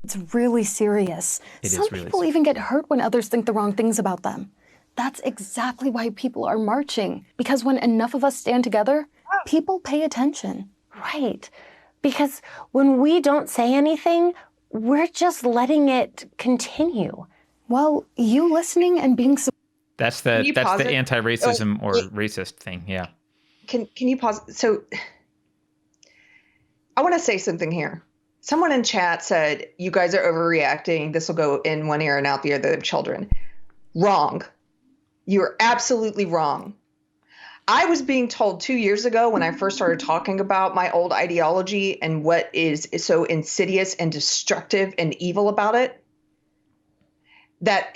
It's really serious. Some people even get hurt when others think the wrong things about them. That's exactly why people are marching. Because when enough of us stand together, people pay attention. Right. Because when we don't say anything, we're just letting it continue. Well, you listening and being... That's the anti-racism or racist thing, yeah. Can you pause? So I want to say something here. Someone in chat said, you guys are overreacting. This will go in one ear and out the other of children. Wrong. You're absolutely wrong. I was being told 2 years ago when I first started talking about my old ideology and what is so insidious and destructive and evil about it, that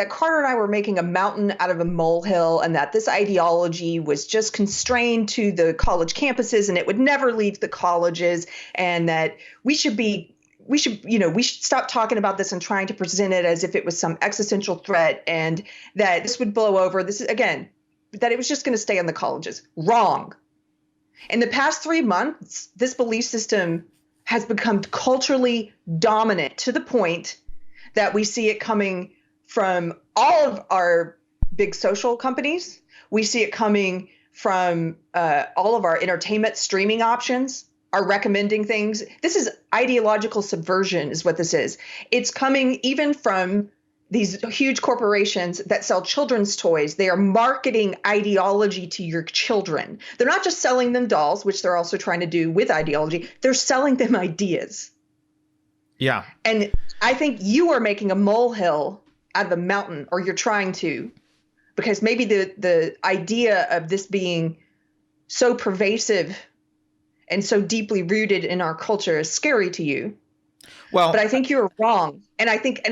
Carter and I were making a mountain out of a molehill, and that this ideology was just constrained to the college campuses and it would never leave the colleges, and that we should stop talking about this and trying to present it as if it was some existential threat, and that this would blow over. This is, again, that it was just going to stay in the colleges. Wrong. In the past 3 months, this belief system has become culturally dominant to the point that we see it coming from all of our big social companies. We see it coming from all of our entertainment streaming options are recommending things. This is ideological subversion is what this is. It's coming even from these huge corporations that sell children's toys. They are marketing ideology to your children. They're not just selling them dolls, which they're also trying to do with ideology. They're selling them ideas. Yeah. And I think you are making a molehill out of a mountain, or you're trying to, because maybe the idea of this being so pervasive and so deeply rooted in our culture is scary to you. Well, but I think you're wrong. And I think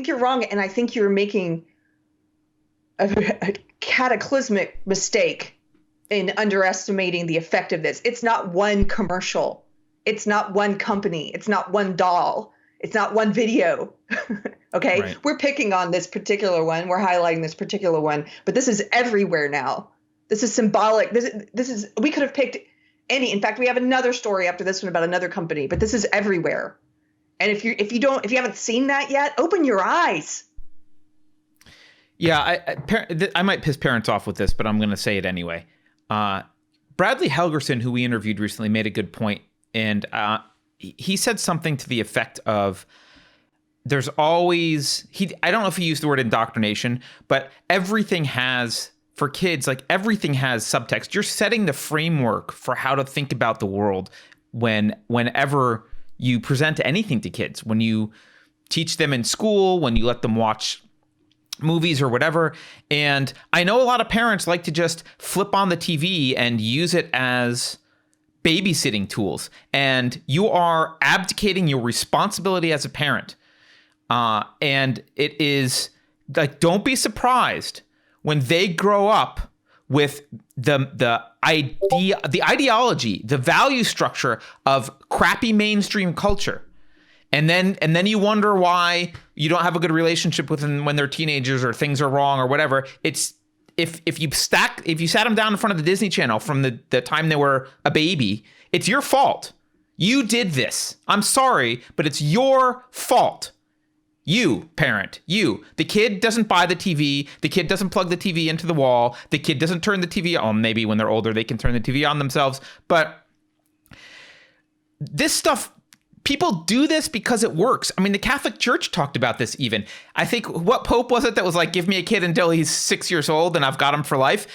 you're wrong. And I think you're making a cataclysmic mistake in underestimating the effect of this. It's not one commercial. It's not one company. It's not one doll. It's not one video. Okay. Right. We're picking on this particular one. We're highlighting this particular one, but this is everywhere now. This is symbolic. This is, we could have picked any, in fact, we have another story after this one about another company, but this is everywhere. And if you haven't seen that yet, open your eyes. Yeah. I might piss parents off with this, but I'm going to say it anyway. Bradley Helgerson, who we interviewed recently, made a good point. And he said something to the effect of, there's always, I don't know if he used the word indoctrination, but everything has, for kids, like everything has subtext. You're setting the framework for how to think about the world whenever you present anything to kids, when you teach them in school, when you let them watch movies or whatever. And I know a lot of parents like to just flip on the TV and use it as babysitting tools, and you are abdicating your responsibility as a parent. And it is like, don't be surprised when they grow up with the ideology, the value structure of crappy mainstream culture. And then you wonder why you don't have a good relationship with them when they're teenagers, or things are wrong or whatever. It's, if you sat them down in front of the Disney Channel from the time they were a baby, it's your fault. You did this. I'm sorry, but it's your fault. You, parent, you. The kid doesn't buy the TV. The kid doesn't plug the TV into the wall. The kid doesn't turn the TV on. Maybe when they're older, they can turn the TV on themselves. But this stuff, people do this because it works. I mean, the Catholic Church talked about this even. I think, what pope was it that was like, give me a kid until he's 6 years old and I've got him for life?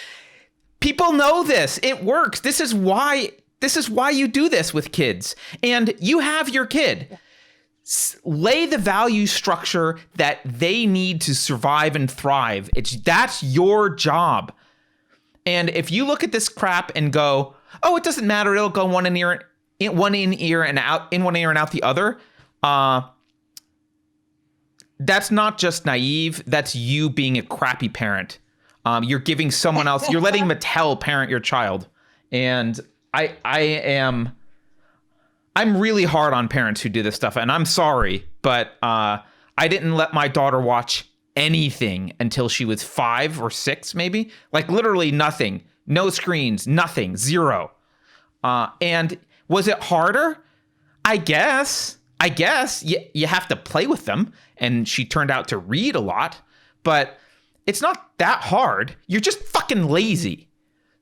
People know this. It works. This is why you do this with kids. And you have your kid. Lay the value structure that they need to survive and thrive. That's your job. And if you look at this crap and go, oh, it doesn't matter, it'll go one ear and out the other. That's not just naive. That's you being a crappy parent. You're giving someone else, you're letting Mattel parent your child. And I'm really hard on parents who do this stuff, and I'm sorry, but I didn't let my daughter watch anything until she was 5 or 6, maybe. Like literally nothing, no screens, nothing, zero. And Was it harder? I guess. You have to play with them. And she turned out to read a lot. But it's not that hard. You're just fucking lazy.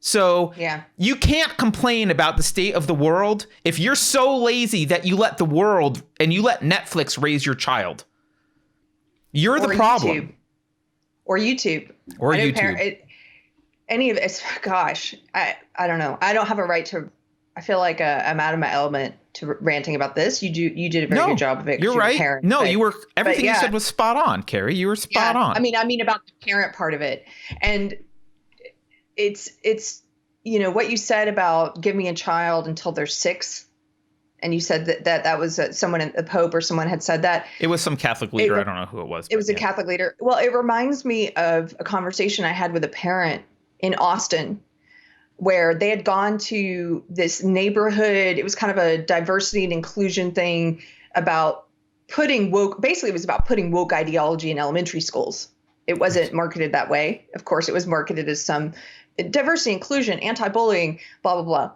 So you can't complain about the state of the world if you're so lazy that you let the world and you let Netflix raise your child. You're the problem. YouTube. Any of it. Gosh, I don't know. I don't have a right to. I feel like I'm out of my element to ranting about this. You did a very good job of it. You're right. Parent, you were. Everything you said was spot on, Carrie. You were spot on. I mean about the parent part of it, and it's what you said about give me a child until they're 6, and you said that was someone, a pope or someone had said that. It was some Catholic leader. I don't know who it was. It was a Catholic leader. Well, it reminds me of a conversation I had with a parent in Austin, where they had gone to this neighborhood. It was kind of a diversity and inclusion thing about putting woke. Basically, it was about putting woke ideology in elementary schools. It wasn't marketed that way. Of course, it was marketed as some diversity, inclusion, anti-bullying, blah, blah, blah.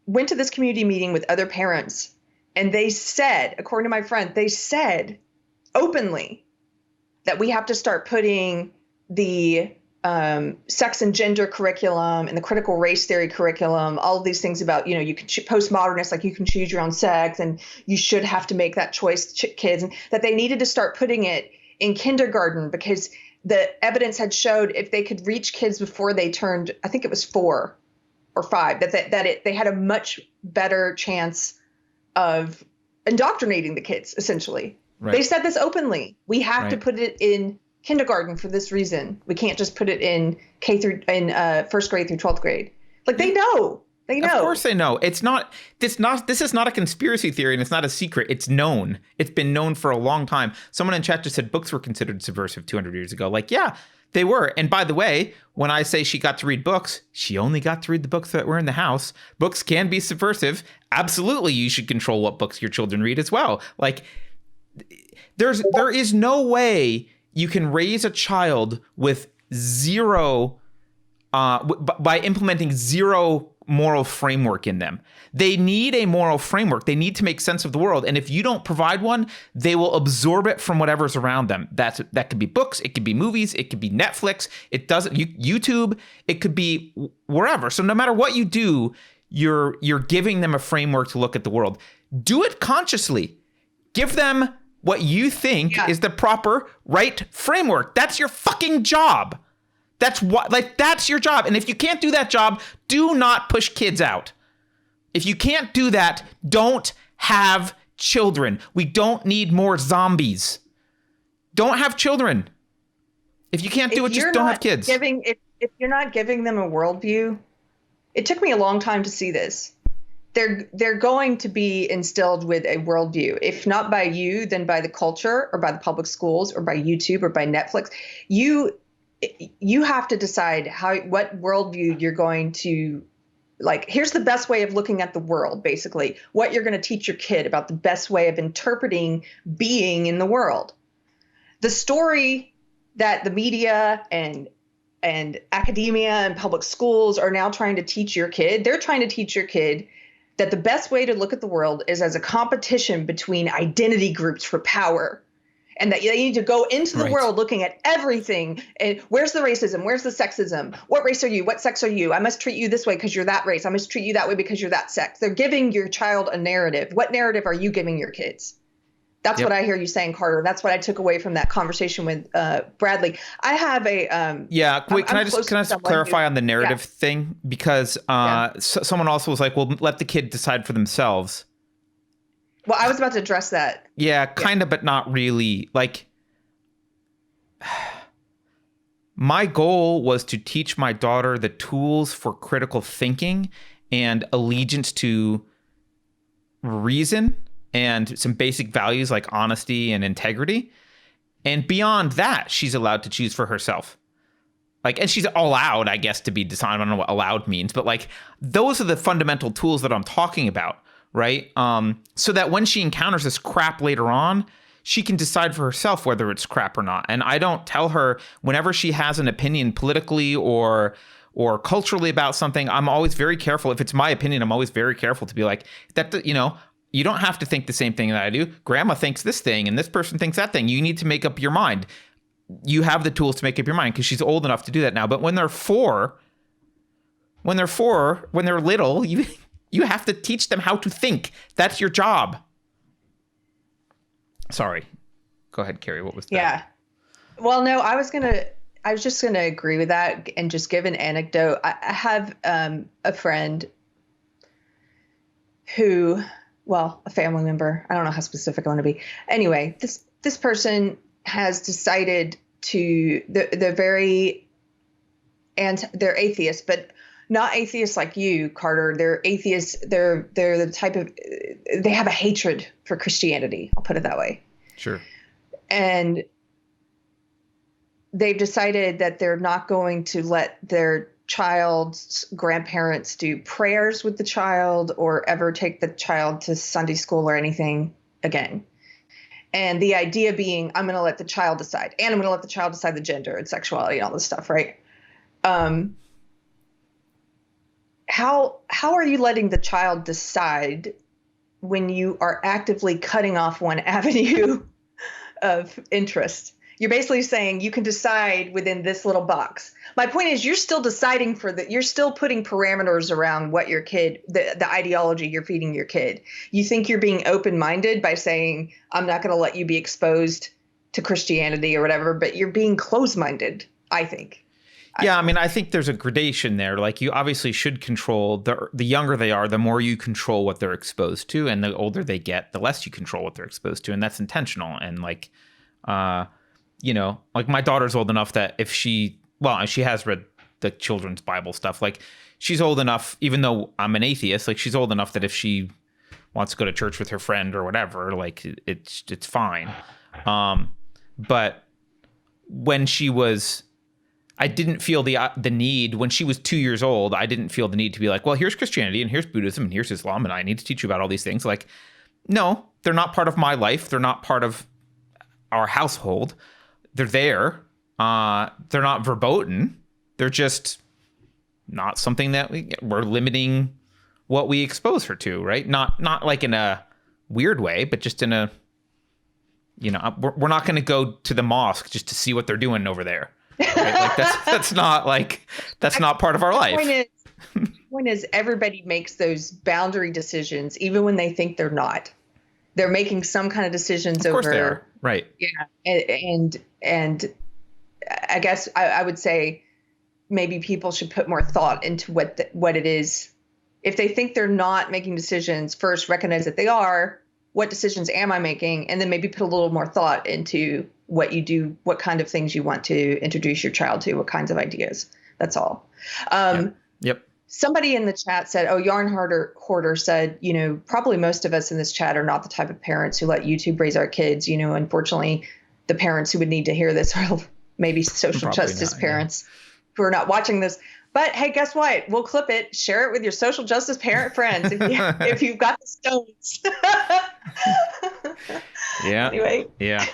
Went to this community meeting with other parents, and they said, according to my friend, they said openly that we have to start putting the sex and gender curriculum and the critical race theory curriculum, all of these things about, you can postmodernist, like you can choose your own sex and you should have to make that choice, kids, and that they needed to start putting it in kindergarten because the evidence had showed if they could reach kids before they turned, I think it was 4 or 5, they had a much better chance of indoctrinating the kids, essentially. Right. They said this openly. We have to put it in kindergarten for this reason. We can't just put it in first grade through 12th grade. Like they know. They know. Of course they know. This is not a conspiracy theory and it's not a secret. It's known. It's been known for a long time. Someone in chat just said books were considered subversive 200 years ago. Like, yeah, they were. And by the way, when I say she got to read books, she only got to read the books that were in the house. Books can be subversive. Absolutely, you should control what books your children read as well. Like, there is no way you can raise a child with zero, by implementing zero moral framework in them. They need a moral framework. They need to make sense of the world. And if you don't provide one, they will absorb it from whatever's around them. That could be books. It could be movies. It could be Netflix. YouTube. It could be wherever. So no matter what you do, you're giving them a framework to look at the world. Do it consciously. Give them what you think is the proper right framework. That's your fucking job. That's your job. And if you can't do that job, do not push kids out. If you can't do that, don't have children. We don't need more zombies. Don't have children. If you can't do it, just don't have kids. If you're not giving them a worldview, it took me a long time to see this. They're going to be instilled with a worldview, if not by you, then by the culture or by the public schools or by YouTube or by Netflix. You have to decide what worldview you're going to, like, here's the best way of looking at the world, basically, what you're going to teach your kid about the best way of interpreting being in the world. The story that the media and academia and public schools are now trying to teach your kid, they're trying to teach your kid that the best way to look at the world is as a competition between identity groups for power. And that they need to go into the world looking at everything. And where's the racism? Where's the sexism? What race are you? What sex are you? I must treat you this way because you're that race. I must treat you that way because you're that sex. They're giving your child a narrative. What narrative are you giving your kids? That's what I hear you saying, Carter. That's what I took away from that conversation with Bradley. I have a wait. Can I just clarify on the narrative thing? Because someone also was like, "Well, let the kid decide for themselves." Well, I was about to address that. Yeah, kind of, but not really. Like, my goal was to teach my daughter the tools for critical thinking and allegiance to reason and some basic values like honesty and integrity. And beyond that, she's allowed to choose for herself. Like, and she's allowed, I guess, to be decided. I don't know what allowed means, but like, those are the fundamental tools that I'm talking about. Right. So that when she encounters this crap later on, she can decide for herself whether it's crap or not. And I don't tell her whenever she has an opinion politically or or culturally about something, I'm always very careful. If it's my opinion, I'm always very careful to be like, that, you know, you don't have to think the same thing that I do. Grandma thinks this thing and this person thinks that thing. You need to make up your mind. You have the tools to make up your mind because she's old enough to do that now. But when they're when they're little, you have to teach them how to think. That's your job. Sorry. Go ahead, Carrie. What was that? Yeah. Well, no, I was just going to agree with that and just give an anecdote. I have a friend who, well, a family member. I don't know how specific I want to be. Anyway, this person has decided to, they're very, and they're atheists, but not atheists like you, Carter. They're atheists. They're the type of, they have a hatred for Christianity. I'll put it that way. Sure. And they've decided that they're not going to let their child's grandparents do prayers with the child or ever take the child to Sunday school or anything again. And the idea being, I'm going to let the child decide, and I'm going to let the child decide the gender and sexuality and all this stuff, right? How are you letting the child decide when you are actively cutting off one avenue of interest? You're basically saying you can decide within this little box. My point is, you're still deciding you're still putting parameters around what your kid, the ideology you're feeding your kid. You think you're being open-minded by saying, I'm not going to let you be exposed to Christianity or whatever, but you're being closed-minded, I think. Yeah, I mean, I think there's a gradation there. Like, you obviously should control, the younger they are, the more you control what they're exposed to, and the older they get, the less you control what they're exposed to, and that's intentional. And like, you know, like my daughter's old enough that if she has read the children's Bible stuff. Like, she's old enough, even though I'm an atheist, like she's old enough that if she wants to go to church with her friend or whatever, like it's fine. But when she was, I didn't feel the need when she was 2 years old. I didn't feel the need to be like, well, here's Christianity and here's Buddhism and here's Islam, and I need to teach you about all these things. Like, no, they're not part of my life. They're not part of our household. They're there. They're not verboten. They're just not something that we're limiting what we expose her to, right? Not like in a weird way, but just in a, you know, we're not going to go to the mosque just to see what they're doing over there. Right? Like that's not part of our life. Point is, everybody makes those boundary decisions, even when they think they're not. They're making some kind of decisions of course over. They are. Right. Yeah, and I guess I would say maybe people should put more thought into what it is. If they think they're not making decisions, first recognize that they are. What decisions am I making? And then maybe put a little more thought into what you do, what kind of things you want to introduce your child to, what kinds of ideas. That's all. Yep. Somebody in the chat said, Yarn Hoarder said, you know, probably most of us in this chat are not the type of parents who let YouTube raise our kids. You know, unfortunately, the parents who would need to hear this are maybe social justice parents who are not watching this. But hey, guess what? We'll clip it, share it with your social justice parent friends if you've got the stones. Yeah. Anyway. Yeah.